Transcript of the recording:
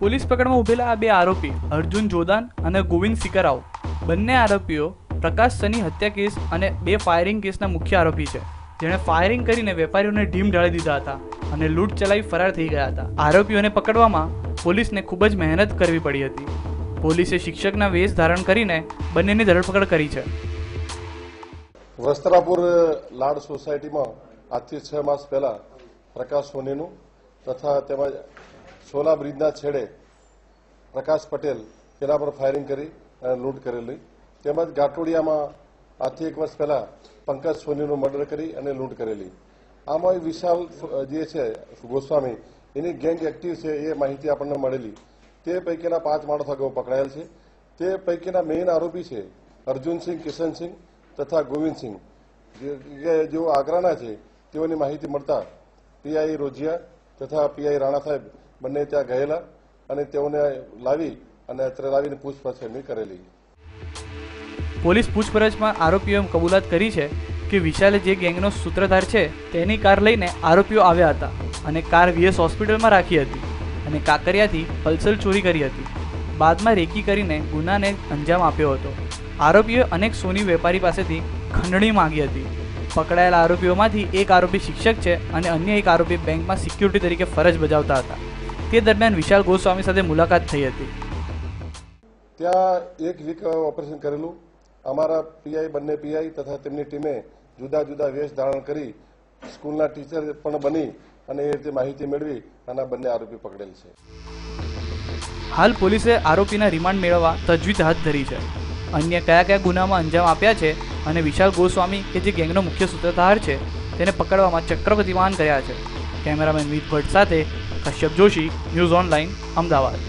Police પકડમાં ઉભેલા આ બે આરોપી અર્જુન જોદાન અને ગોવિંદ સિકરાવ બંને આરોપીઓ પ્રકાશ સની હત્યા કેસ અને બે ફાયરિંગ કેસના મુખ્ય આરોપી છે, જેણે ફાયરિંગ કરીને વેપારીઓને ઢીમ ઢાળી દીધા હતા અને લૂંટ ચલાવી ફરાર થઈ ગયા હતા. આરોપીઓને પકડવામાં પોલીસને ખૂબ જ મહેનત કરવી પડી હતી. પોલીસે શિક્ષકના વેશ ધારણ કરીને બંનેની ધરપકડ કરી છે. વસ્ત્રાપુર લાડ સોસાયટીમાં આજથી 6 માસ પહેલા પ્રકાશ સોનીનું તથા તેમજ સોલા બ્રિજના છેડે પ્રકાશ પટેલ તેના પર ફાયરિંગ કરી અને લૂંટ કરેલી, તેમજ ઘાટોડિયામાં આજથી 1 વર્ષ પહેલા પંકજ સોનીનું મર્ડર કરી અને લૂંટ કરેલી. આમાં વિશાલ જે છે ગોસ્વામી એની ગેંગ એક્ટિવ છે એ માહિતી આપણને મળેલી. તે પૈકીના 5 માણસો અગાઉ પકડાયેલ છે. તે પૈકીના મેઇન આરોપી છે અર્જુનસિંહ, કિશનસિંહ તથા ગોવિંદસિંહ, જેઓ આગ્રાના છે. તેઓની માહિતી મળતા પીઆઈ રોજિયા તથા પીઆઈ રાણા સાહેબ બંને ત્યાં ગયેલા અને તેઓને લાવી અને અત્રે લાવીને પૂછપરછ એમની કરેલી. પોલીસ પૂછપરછમાં આરોપીઓએ કબૂલાત કરી છે કે વિશાલે જે ગેંગનો સૂત્રધાર છે તેની કાર લઈને આરોપીઓ આવ્યા હતા અને કાર વીએસ હોસ્પિટલમાં રાખી હતી અને કાંકરિયાથી પલ્સર ચોરી કરી હતી. બાદમાં રેકી કરીને ગુનાને અંજામ આપ્યો હતો. આરોપીઓએ અનેક સોની વેપારી પાસેથી ખંડણી માંગી હતી. પકડાયેલા આરોપીઓમાંથી એક આરોપી શિક્ષક છે અને અન્ય એક આરોપી બેંકમાં સિક્યુરિટી તરીકે ફરજ બજાવતા હતા. તે દરમિયાન વિશાલ ગોસ્વામી સાથે મુલાકાત થઈ હતી. ત્યાં 1 વીક ઓપરેશન કરેલું. અમારા પીઆઈ, બંને પીઆઈ તથા તેમની ટીમે જુદા જુદા વેશ ધારણ કરી સ્કૂલના ટીચર પણ બની અને એ રીતે માહિતી મેળવી અને બંને આરોપી પકડેલ છે. હાલ પોલીસે આરોપીના રિમાન્ડ મેળવવા તજવીજ હાથ ધરી છે. અન્ય કયા કયા ગુનામાં અંજામ આપ્યા છે અને વિશાલ ગોસ્વામી કે જે ગેંગનો મુખ્ય સૂત્રધાર છે તેને પકડવામાં ચક્રગતિમાન કર્યા છે. કેમેરામેન વિત ભટ્ટ સાથે કશ્યપ જોશી, ન્યૂઝ ઓનલાઈન, અમદાવાદ.